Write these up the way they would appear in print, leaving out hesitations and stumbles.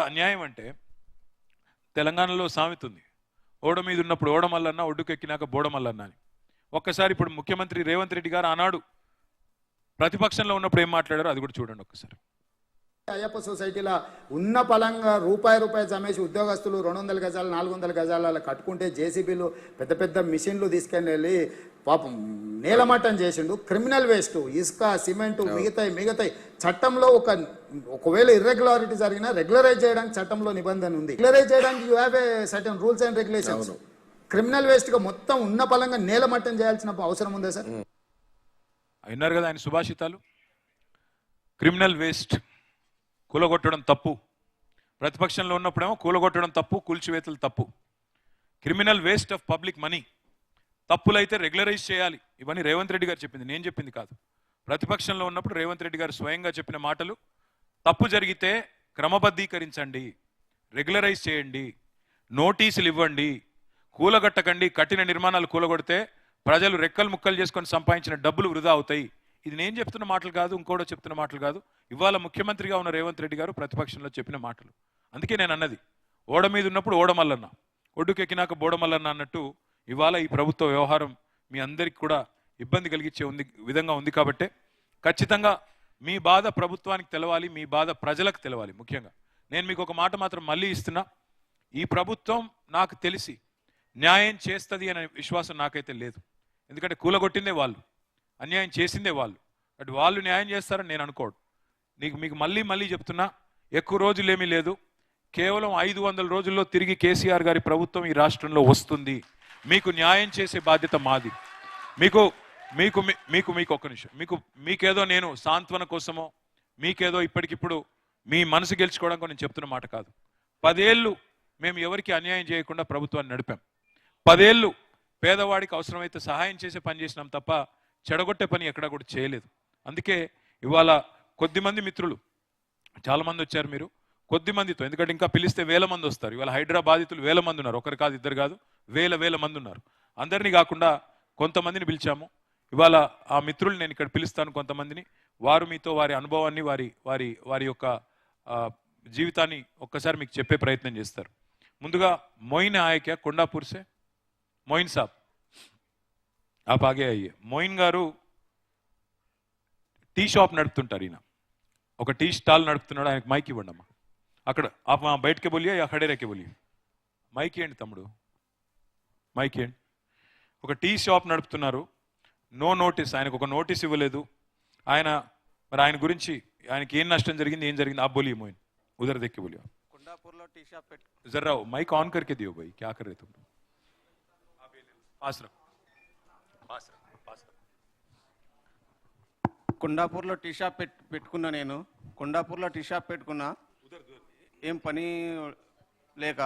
అన్యాయం అంటే తెలంగాణలో సామెత ఉంది, ఓడ మీద ఉన్నప్పుడు ఓడమల్లన్న, ఒడ్డుకెక్కినాక బోడమల్లన్న అని. ఒక్కసారి ఇప్పుడు ముఖ్యమంత్రి రేవంత్ రెడ్డి గారు ఆనాడు ప్రతిపక్షంలో ఉన్నప్పుడు ఏం మాట్లాడారో అది కూడా చూడండి ఒక్కసారి. అయ్యప్ప సొసైటీలో ఉన్న పలంగా రూపాయి జమేసి ఉద్యోగస్తులు 200 గజాలు 400 గజాల కట్టుకుంటే జేసీబీలు పెద్ద పెద్ద మిషన్లు తీసుకెళ్ళి పాపం నేలమట్టం చేసిండు. క్రిమినల్ వేస్ట్, ఇసుక, సిమెంటు, మిగతాయి చట్టంలో ఒకవేళ ఇర్రెగ్యులారిటీ జరిగినా రెగ్యులరైజ్ చేయడానికి చట్టంలో నిబంధన ఉంది. రెగ్యులరైజ్ చేయడానికి you have a certain rules and regulations. Criminal waste గా మొత్తం ఉన్న పలంగా నేలమట్టం చేయాల్సిన అవసరం ఉందా సార్? అయినారు కదా ఆయన సుభాషితాలు. క్రిమినల్ వేస్ట్ కూలగొట్టడం తప్పు, ప్రతిపక్షంలో ఉన్నప్పుడేమో కూలగొట్టడం తప్పు, కూల్చివేతలు తప్పు. Criminal waste of public money, తప్పులైతే రెగ్యులరైజ్ చేయాలి. ఇవన్నీ రేవంత్ రెడ్డి గారు చెప్పింది, నేను చెప్పింది కాదు. ప్రతిపక్షంలో ఉన్నప్పుడు రేవంత్ రెడ్డి గారు స్వయంగా చెప్పిన మాటలు. తప్పు జరిగితే క్రమబద్ధీకరించండి, రెగ్యులరైజ్ చేయండి, నోటీసులు ఇవ్వండి, కూలగట్టకండి. కఠిన నిర్మాణాలు కూలగొడితే ప్రజలు రెక్కలు ముక్కలు చేసుకొని సంపాదించిన డబ్బులు వృధా అవుతాయి. ఇది నేను చెప్తున్న మాటలు కాదు, ఇంకోటో చెప్తున్న మాటలు కాదు. ఇవాళ ముఖ్యమంత్రిగా ఉన్న రేవంత్ రెడ్డి గారు ప్రతిపక్షంలో చెప్పిన మాటలు. అందుకే నేను అన్నది, ఓడ మీద ఉన్నప్పుడు ఓడమల్లన్న, ఒడ్డుకెక్కినాక బోడమల్లన్న అన్నట్టు ఇవాళ ఈ ప్రభుత్వ వ్యవహారం మీ అందరికి కూడా ఇబ్బంది కలిగించే విధంగా ఉంది. కాబట్టి ఖచ్చితంగా మీ బాధ ప్రభుత్వానికి తెలవాలి, మీ బాధ ప్రజలకు తెలవాలి. ముఖ్యంగా నేను మీకు ఒక మాట మాత్రం మళ్ళీ ఇస్తున్నా, ఈ ప్రభుత్వం నాకు తెలిసి న్యాయం చేస్తుంది అనే విశ్వాసం నాకైతే లేదు. ఎందుకంటే కూలగొట్టిందే వాళ్ళు, అన్యాయం చేసిందే వాళ్ళు. అటు వాళ్ళు న్యాయం చేస్తారని నేను అనుకోడు. మీకు మళ్ళీ చెప్తున్నా, ఎక్కువ రోజులేమీ లేదు, కేవలం 500 రోజుల్లో తిరిగి కేసీఆర్ గారి ప్రభుత్వం ఈ రాష్ట్రంలో వస్తుంది. మీకు న్యాయం చేసే బాధ్యత మాది. మీకు మీకు మీకు మీకు ఒక్క నిమిషం, మీకేదో నేను సాంత్వన కోసమో, మీకేదో ఇప్పటికిప్పుడు మీ మనసు గెలుచుకోవడానికి నేను చెప్తున్న మాట కాదు. 10 ఏళ్ళు మేము ఎవరికి అన్యాయం చేయకుండా ప్రభుత్వాన్ని నడిపాం. 10 ఏళ్ళు పేదవాడికి అవసరమైతే సహాయం చేసే పని చేసినాం తప్ప చెడగొట్టే పని ఎక్కడా కూడా చేయలేదు. అందుకే ఇవాళ కొద్దిమంది మిత్రులు, చాలామంది వచ్చారు మీరు, కొద్దిమందితో, ఎందుకంటే ఇంకా పిలిస్తే 1000 మంది వస్తారు. ఇవాళ హైదరాబాదితులు 1000 మంది ఉన్నారు, ఒకరు కాదు ఇద్దరు కాదు, వేల మంది ఉన్నారు. అందరినీ కాకుండా కొంతమందిని పిలిచాము. ఇవాళ ఆ మిత్రులు నేను ఇక్కడ పిలుస్తాను కొంతమందిని. వారు మీతో వారి అనుభవాన్ని, వారి యొక్క జీవితాన్ని ఒక్కసారి మీకు చెప్పే ప్రయత్నం చేస్తారు. ముందుగా మోయిన్ ఆయక కొండాపూర్ సే మోయిన్ సాబ్ आप आगे आइए. మోయిన్ గారు టీ షాప్ నడుపుతుంటారు. ఈయన ఒక టీ స్టాల్ నడుపుతున్నాడు. ఆయనకు మైక్ ఇవ్వండి అమ్మా. అక్కడ आप वहाँ बैठ के बोलिए या खड़े रह के बोलिए. మైక్ ఏంటి తమ్ముడు, మైక్ ఏంటి. ఒక టీ షాప్ నడుపుతున్నారు, నో నోటీస్, ఆయనకు ఒక నోటీస్ ఇవ్వలేదు. మరి ఆయన గురించి ఆయనకి ఏం నష్టం జరిగింది, ఏం జరిగింది आप बोलिए मोइन, उधर देख के बोलिए. కొండాపూర్లో టీ షాప్ जरा माइक ऑन करके दियो भाई, क्या कर रहे तुम. पास रखो. కొండాపూర్లో టీ షాప్ పెట్టుకున్నా. నేను కొండాపూర్లో టీ షాప్ పెట్టుకున్నా, ఏం పని లేక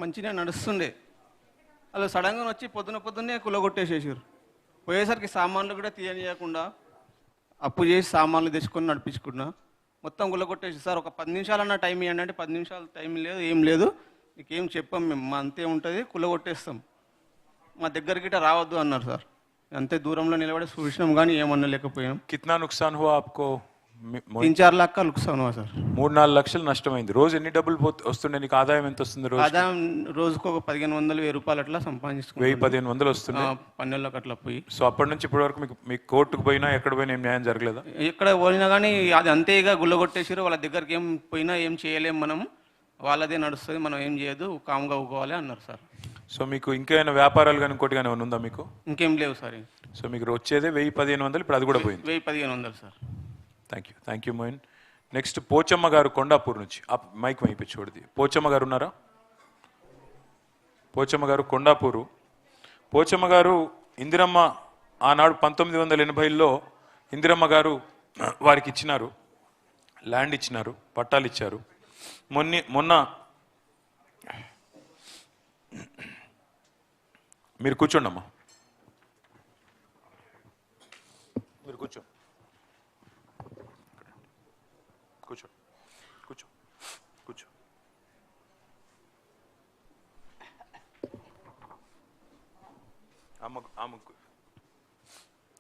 మంచిగా నడుస్తుండే. అలా సడన్గా వచ్చి పొద్దున్నే కులగొట్టేసేసారు. పోయేసరికి సామాన్లు కూడా తీయనియకుండా అప్పు చేసి సామాన్లు తెచ్చుకొని నడిపించుకున్నా. మొత్తం కులగొట్టేసి, సార్ ఒక 10 నిమిషాలన్నా టైం ఇవ్వండి అంటే 10 నిమిషాలు టైం లేదు, ఏం లేదు, నీకేం చెప్పాం మేము, మా అంతే ఉంటుంది, కులగొట్టేస్తాం, మా దగ్గర గిట్ట రావద్దు అన్నారు సార్. అంతే దూరంలో నిలబడి చూసినాం కానీ ఏమన్నా లేకపోయాం. कितना नुकसान हुआ आपको? 3-4 लाख का नुकसान हुआ సార్. 3-4 లక్షలు నష్టమైంది. రోజు ఎన్ని డబ్బులు వస్తుండే నీకు? ఆదాయం ఎంత వస్తుంది రోజు? ఆదాయం రోజుకు ఒక 1500-1000 రూపాయలు అట్లా సంపాదించుకున్నాం. 1000-1500 వస్తుంది పన్నెళ్ళకి అట్లా పోయి. సో అప్పటి నుంచి ఇప్పటి వరకు మీకు కోర్టుకు పోయినా ఎక్కడ పోయినా ఏం న్యాయం జరగలేదా? ఎక్కడ పోయినా కానీ అది అంతేగా గుల్లగొట్టేసారు. వాళ్ళ దగ్గరికి ఏం పోయినా ఏం చేయలేం, మనం వాళ్ళదే నడుస్తుంది, మనం ఏం చేయదు, కామ్గా ఊకోవాలి అన్నారు సార్. సో మీకు ఇంకేమైనా వ్యాపారాలు కానీ ఇంకోటి కానీ ఉందా మీకు? ఇంకేం లేవు సార్. సో మీకు వచ్చేదే 1000-1500, ఇప్పుడు అది కూడా పోయింది. 1000-1500 సార్. Thank you Moin. Next Pochamma గారు కొండాపూర్ నుంచి. మైక్ వైపు చూడది. పోచమ్మ గారు ఉన్నారా? పోచమ్మ గారు కొండాపూరు. పోచమ్మ గారు ఇందిరమ్మ ఆనాడు 1980లో ఇందిరమ్మ గారు వారికి ఇచ్చినారు, ల్యాండ్ ఇచ్చినారు, పట్టాలు ఇచ్చారు. మొన్న మీరు కూర్చోండి అమ్మా, మీరు కూర్చో.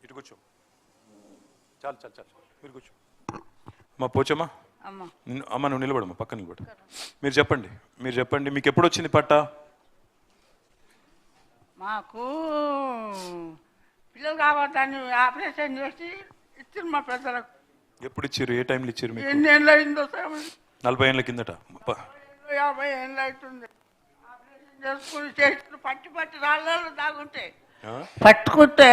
ఇటు కూర్చో. చాలు మీరు కూర్చో. మా పోచమ్మా అమ్మ అమ్మ నువ్వు నిలబడమ్మా, పక్కన నిలబడు. మీరు చెప్పండి మీకు ఎప్పుడు వచ్చింది పట్టా? మాకు పిల్లలు కావద్దని ఆపరేషన్ చేసి ఇచ్చారు మా పెద్దలకు. ఎప్పుడు ఇచ్చారు? ఏ టైంలో ఇచ్చారు మీకు? ఎన్ని ఏళ్ళు అయిందో సార్? 40 ఏళ్ళ కిందట? 50 ఏళ్ళు అవుతుంది. ఆపరేషన్ చేసుకుని చేతులు పట్టి పట్టి రాళ్ళలో దాగుంటే ఆ? పట్టుకుంటే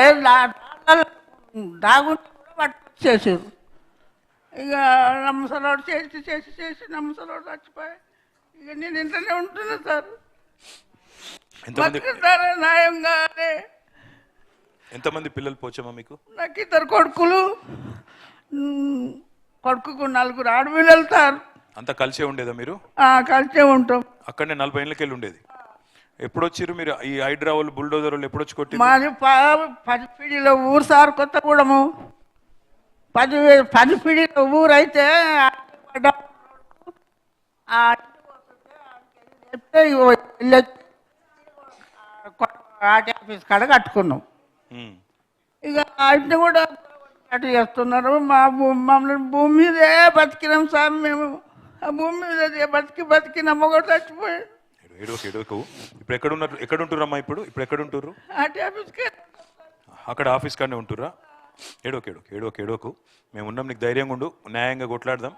దాగుంటే కూడా పట్టుకొచ్చేసారు. ఇక నమ్మసలోడు చేసి చేసి చేసి నమ్మసలోడు చచ్చిపోయి ఇక నేను ఇంట్లోనే ఉంటున్నా సార్. ఎంతమంది బతుకుతారా న్యాయంగానే? ఎంతమంది పిల్లలు పోచమ్మా మీకు? నాకు 2 కొడుకులు, కొడుకుకు 4 ఆడపిల్లలు వెళ్తారు. అంతా కలిసే ఉండేదా మీరు? కలిసే ఉంటాం. అక్కడనే 40 ఏళ్ళకి వెళ్ళి ఉండేది. ఎప్పుడు వచ్చారు మీరు? ఈ హైడ్రా వాళ్ళు బుల్డోజర్ వాళ్ళు ఎప్పుడు వచ్చి కొట్టి? మాది 10 పీడిలో ఊరు సార్, కొత్తగూడెము. 10 పీడిలో ఊరు అయితే చెప్తే ఆర్టీ ఆఫీస్ కాడ కట్టుకున్నాం. ఇక ఇంటి కూడా అటు చేస్తున్నారు. మమ్మల్ని భూమి మీదే బతికినాం సార్. మేము ఆ భూమి మీద బతికి నమ్మకం చచ్చిపోయి. ఏడోకు. ఇప్పుడు ఎక్కడ ఉంటురమ్మా? ఇప్పుడు ఎక్కడ ఉంటుర్రు? ఆర్టీ ఆఫీస్కి. అక్కడ ఆఫీస్ కాడనే ఉంటుర్రా? ఏడోకు. మేము ఉన్నాం, నీకు ధైర్యంగా ఉండు. న్యాయంగా కొట్లాడదాం.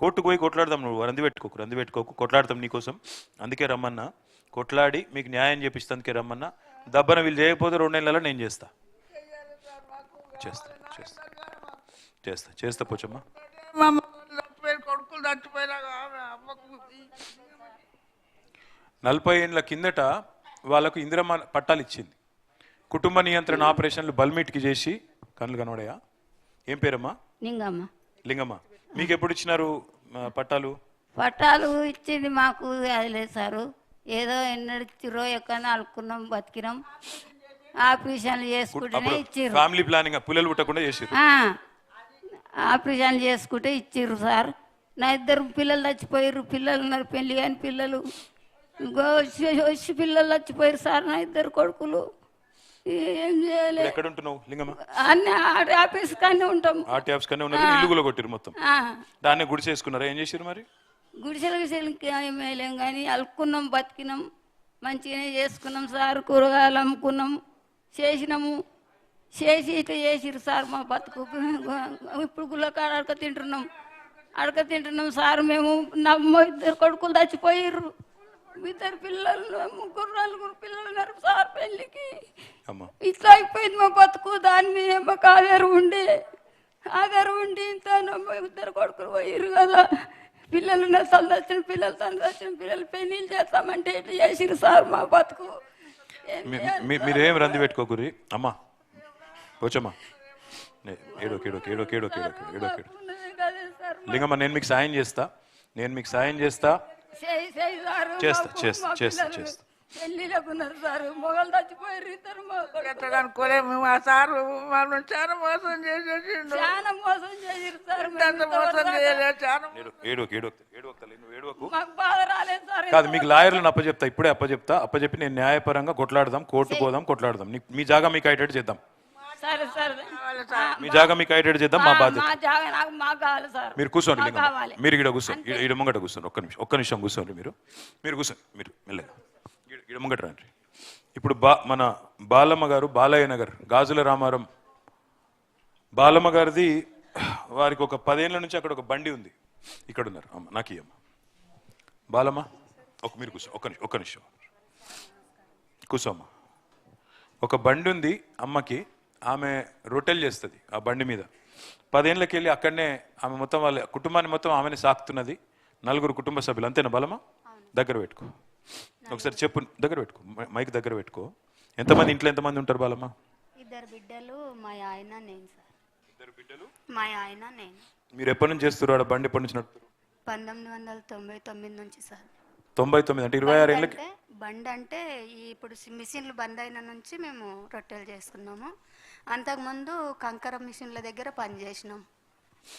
కోర్టుకు పోయి కొట్లాడదాం. నువ్వు రంది పెట్టుకోకు. కొట్లాడతాం నీకోసం. అందుకే రమ్మన్నా. కొట్లాడి మీకు న్యాయం చేపిస్తానికే రమ్మన్నా. దబ్బన వీళ్ళు చేయకపోతే 2 నెలలలో నేను చేస్తా పోచమ్మా. కొడుకులు చచ్చిపోయినా 40 ఏళ్ళ కిందట వాళ్ళకు ఇందిరమ్మ పట్టాలు ఇచ్చింది. కుటుంబ నియంత్రణ ఆపరేషన్లు బల్మీట్కి చేసి. కళ్ళు కనబడయా? ఏం పేరమ్మా? లింగమ్మ. మీకు ఎప్పుడు ఇచ్చినారు పట్టాలు? పట్టాలు ఇచ్చింది మాకు అది లేదు సారు. ఏదో ఎన్నడిచ్చిరో ఎక్కడ అలుకున్నాం, బతికినాం. ఆపరేషన్లు చేసుకుంటేనే ఇచ్చిర్రు. ఫ్యామిలీ ప్లానింగ్ పిల్లలు పుట్టకుండా చేసిర్రు. ఆపరేషన్లు చేసుకుంటే ఇచ్చిర్రు సార్. నా 2 పిల్లలు చచ్చిపోయారు. పిల్లలు ఉన్నారు, పెళ్లి కాని పిల్లలు. వచ్చి పిల్లలు చచ్చిపోయారు సార్. నా 2 కొడుకులు. ఏం చేయలేదు. ఎక్కడ ఉంటున్నావు లింగమ్మ? అన్ని ఆఫీస్ కానీ ఉంటాం. ఆర్టీ ఆఫీస్ కానీ ఉన్నారు. ఇల్లు కొట్టిరు మొత్తం. దాన్ని గుడిసేసుకున్నారా? ఏం చేసారు మరి? గుడిసెలకి మేలేం కానీ అలుక్కున్నాం, బతికినాం, మంచిగానే చేసుకున్నాం సార్. కూరగాయలు అమ్ముకున్నాం, చేసినాము. చేసి ఇట్లా చేసిరు సార్ మా బతుకు. ఇప్పుడు గుళ్ళకాడ అడక తింటున్నాం సార్. మేము 2 కొడుకులు చచ్చిపోయారు. 2 పిల్లలు, 3 పిల్లలు ఉన్నారు సార్ పెళ్ళికి. ఇట్లా అయిపోయింది మా బతుకు. దాని మీద మాకు ఆధారం ఉండి ఇంత 2 కొడుకులు పోయారు కదా. పిల్లలు తలదచ్చిన పిల్లలు పెళ్ళిళ్ళు చేస్తామంటే ఇట్లా చేసిరు సార్ మా బతుకు. మీరేం రంది పెట్టుకోకురి అమ్మా. పోచమ్మా ఏడోకేడు. లింగమ్మ, నేను మీకు సాయం చేస్తా. చేస్తా. పెళ్ళిళ్ళకున్నారు సార్. మొగలు చచ్చిపోయారు 2 అనుకోలేము. మా సారు మమ్మల్ని చాలా మోసం చేసేసిండు. చాలా మోసం చేసిరు సార్. మోసం చేయలేదు. చాలా మాకు బాధ రాలేదు సార్. కాదు, మీకు లాయర్లను ఇప్పుడే అప్పచెప్పి నేను న్యాయపరంగా కొట్లాడదాం, కోర్టు పోదాం, కొట్లాడదాం. మీ జాగా మీకు అయ్యేటట్టు చేద్దాం. మీ జాగా మీకు అయ్యేటట్టు చేద్దాం. మా బాధ్యత. మీరు కూర్చోండి లింగమ్మ. మీరు ఇక్కడ కూర్చోండి. ఈడ ముంగట కూర్చోండి. ఒక్క నిమిషం కూర్చోండి. మీరు కూర్చోండి. మీరు మెల్లగా ఈడ ముంగట రండి. ఇప్పుడు మన బాలమ్మ గారు, బాలయ్య నగర్, గాజుల రామారం బాలమ్మ గారిది. వారికి ఒక 10 ఏళ్ళ నుంచి అక్కడ ఒక బండి ఉంది. ఇక్కడ ఉన్నారు. అమ్మ నాకు ఇయ్యమ్మ. బాలమ్మ మీరు కూర్చో. ఒక్క నిమిషం కూర్చోమ్మ. ఒక బండి ఉంది అమ్మకి. ఆమె రొట్టెలు చేస్తుంది ఆ బండి మీద. 10 ఏళ్ళకి వెళ్ళి అక్కడనే ఆమె మొత్తం వాళ్ళ కుటుంబాన్ని మొత్తం ఆమెనే సాకుతున్నది. 4 కుటుంబ సభ్యులు. అంతేనా బాలమ్మ? దగ్గర పెట్టుకో. ఒకసారి చెప్పు. దగ్గర పెట్టుకో. మైక్ దగ్గర పెట్టుకో. ఇంట్లో ఎంతమంది ఉంటారు బాలమ్మ? 2 బిడ్డలు, మా ఆయన, నేను సార్. 2 బిడ్డలు, మా ఆయన, నేను. మీరు ఎప్పటి నుంచి చేస్తున్నారు ఆ బండి? ఎప్పటి నుంచి నడుపుతారు? 1999 నుంచి సార్. 99 అంటే 26 ఏళ్ళకి. బండి అంటే ఇప్పుడు మిషన్లు బంద్ అయిన నుంచి మేము రొట్టెలు చేసుకున్నాము. అంతకుముందు కంకర మిషన్ల దగ్గర పనిచేసినాం.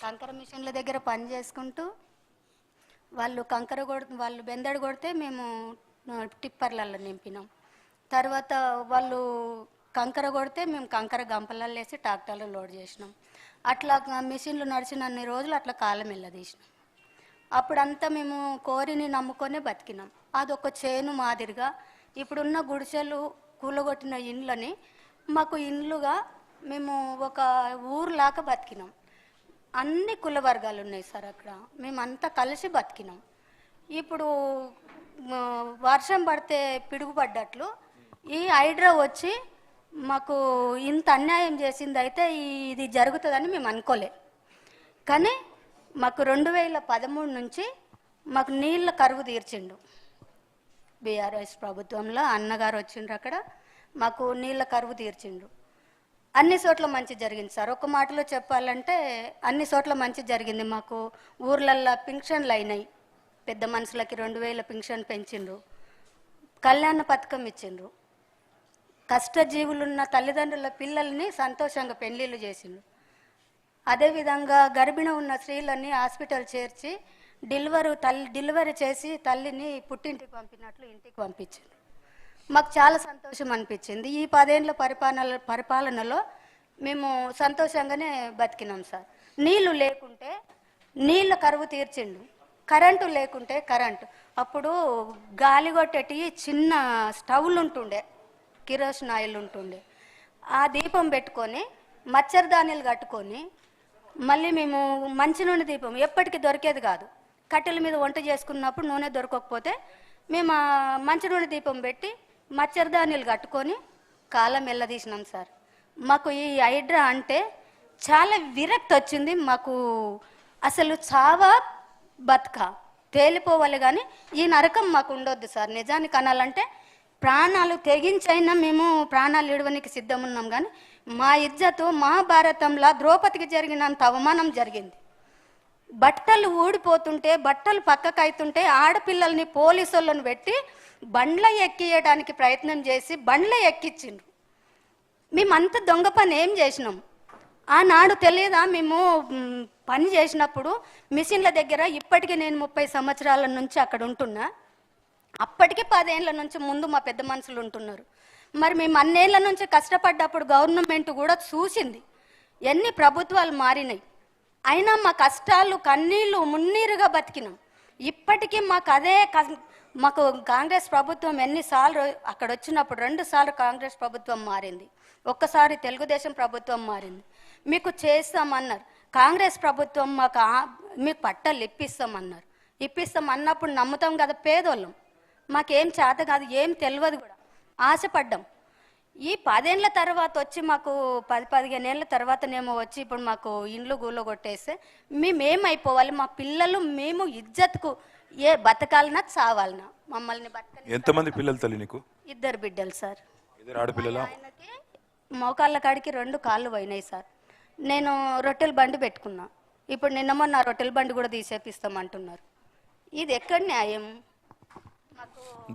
కంకర మిషన్ల దగ్గర పని చేసుకుంటూ వాళ్ళు బెందడు కొడితే మేము టిప్పర్లలో నింపినాం. తర్వాత వాళ్ళు కంకర కొడితే మేము కంకర గంపలలో వేసి ట్రాక్టర్లో లోడ్ చేసినాం. అట్లా మిషన్లు నడిచినన్ని రోజులు అట్లా కాలం వెళ్ళదీసినాం. అప్పుడంతా మేము కోరిని నమ్ముకొనే బతికినాం. అదొక చేను మాదిరిగా ఇప్పుడున్న గుడిసెలు కూలగొట్టిన ఇండ్లని మాకు ఇండ్లుగా మేము ఒక ఊరులాగా బతికినాం. అన్ని కుల వర్గాలు ఉన్నాయి సార్ అక్కడ, మేమంతా కలిసి బతికినాం. ఇప్పుడు వర్షం పడితే పిడుగుపడ్డట్లు ఈ హైడ్రా వచ్చి మాకు ఇంత అన్యాయం చేసింది. అయితే ఇది జరుగుతుందని మేము అనుకోలే. కానీ మాకు 2013 నుంచి మాకు నీళ్ళ కరువు తీర్చిండు. బీఆర్ఎస్ ప్రభుత్వంలో అన్నగారు వచ్చిండ్రు, అక్కడ మాకు నీళ్ళ కరువు తీర్చిండు. అన్ని చోట్ల మంచి జరిగింది సార్. ఒక మాటలో చెప్పాలంటే అన్ని చోట్ల మంచి జరిగింది. మాకు ఊర్లల్లో పింఛన్లు అయినాయి, పెద్ద మనుషులకి 2000 పింఛన్ పెంచిండ్రు, కళ్యాణ పథకం ఇచ్చిండ్రు, కష్టజీవులున్న తల్లిదండ్రుల పిల్లల్ని సంతోషంగా పెళ్లిళ్ళు చేసిండ్రు. అదేవిధంగా గర్భిణి ఉన్న స్త్రీలని హాస్పిటల్ చేర్చి డెలివరీ చేసి తల్లిని పుట్టింటికి పంపినట్లు ఇంటికి పంపించింది. మాకు చాలా సంతోషం అనిపించింది. ఈ 10 ఏళ్ళ పరిపాలనలో మేము సంతోషంగానే బతికినాం సార్. నీళ్లు లేకుంటే నీళ్ళ కరువు తీర్చిండు, కరెంటు లేకుంటే కరెంటు. అప్పుడు గాలి కొట్టేటి చిన్న స్టవ్లు ఉంటుండే, కిరోసిన్ ఆయిల్ ఉంటుండే. ఆ దీపం పెట్టుకొని మచ్చరదానీలు కట్టుకొని మళ్ళీ మేము మంచినూనె దీపం ఎప్పటికీ దొరికేది కాదు. కట్టెల మీద వంట చేసుకున్నప్పుడు నూనె దొరకకపోతే మేము మంచినూనె దీపం పెట్టి మచ్చరదానీలు కట్టుకొని కాలం వెళ్ళదీసినాం సార్. మాకు ఈ హైడ్రా అంటే చాలా విరక్తి వచ్చింది. మాకు అసలు చావా బతుక తేలిపోవాలి, కానీ ఈ నరకం మాకు ఉండొద్దు సార్. నిజానికి అనాలంటే ప్రాణాలు తెగించైనా మేము ప్రాణాలు ఇడవనికి సిద్ధం ఉన్నాం. కానీ మా ఇజ్జతు మహాభారతంలో ద్రౌపదికి జరిగినంత అవమానం జరిగింది. బట్టలు ఊడిపోతుంటే, బట్టలు పక్కకు అవుతుంటే ఆడపిల్లల్ని పోలీసులను పెట్టి బండ్ల ఎక్కియడానికి ప్రయత్నం చేసి బండ్ల ఎక్కించిండ్రు. మేమంతా దొంగ పని ఏం చేసినాం ఆనాడు తెలియదా? మేము పని చేసినప్పుడు మిషన్ల దగ్గర ఇప్పటికీ నేను 30 సంవత్సరాల నుంచి అక్కడ ఉంటున్నా. అప్పటికి 10 ఏళ్ళ నుంచి ముందు మా పెద్ద మనుషులు ఉంటున్నారు. మరి మేము అన్నేళ్ల నుంచి కష్టపడ్డప్పుడు గవర్నమెంట్ కూడా చూసింది. ఎన్ని ప్రభుత్వాలు మారినాయి, అయినా మా కష్టాలు కన్నీళ్ళు మున్నీరుగా బతికినాం. ఇప్పటికీ మాకు మాకు కాంగ్రెస్ ప్రభుత్వం ఎన్నిసార్లు అక్కడ వచ్చినప్పుడు 2 సార్లు కాంగ్రెస్ ప్రభుత్వం మారింది, ఒక్కసారి తెలుగుదేశం ప్రభుత్వం మారింది. మీకు చేస్తామన్నారు. కాంగ్రెస్ ప్రభుత్వం మీకు పట్టాలు ఇప్పిస్తామన్నారు. ఇప్పిస్తాం అన్నప్పుడు నమ్ముతాం కదా పేదోళ్ళం. మాకేం చేత కాదు, ఏం తెలియదు కూడా, ఆశపడ్డాం. ఈ 10 ఏళ్ళ తర్వాత వచ్చి మాకు 10-15 ఏళ్ళ తర్వాతనేమో వచ్చి ఇప్పుడు మాకు ఇండ్లు గూళ్ళో కొట్టేస్తే మేమేమైపోవాలి? మా పిల్లలు మేము ఇజ్జత్కు ఏ బతకాలన్నా చావాలన్నా మమ్మల్ని బతకని. ఎంతమంది పిల్లలు తల్లి నీకు? 2 బిడ్డలు సార్. 2 ఆడపిల్లలా? ఆయనకి మోకాళ్ళ కాడికి 2 కాళ్ళు పోయినాయి సార్. నేను రొట్టెల బండి పెట్టుకున్నా. ఇప్పుడు నిన్న మొన్న రొట్టెల బండి కూడా తీసేపిస్తామంటున్నారు. ఇది ఎక్కడ న్యాయం?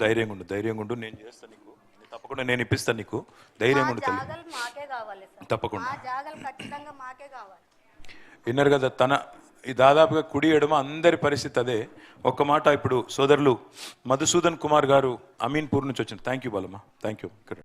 ధైర్యంగా ఉండు, నేను చేస్తాను నీకు, తప్పకుండా నేను ఇప్పిస్తాను నీకు. ధైర్యంగా ఉండు తల్లి. జాగలు మాకే కావాలి సార్, తప్పకుండా ఆ జాగలు ఖచ్చితంగా మాకే కావాలి. విన్నారు కదా, ఈ దాదాపుగా కుడి ఎడమ అందరి పరిస్థితి అదే. ఒక్క మాట ఇప్పుడు సోదరులు మధుసూదన్ కుమార్ గారు అమీన్పూర్ నుంచి వచ్చింది. Thank you Balamma, thank you.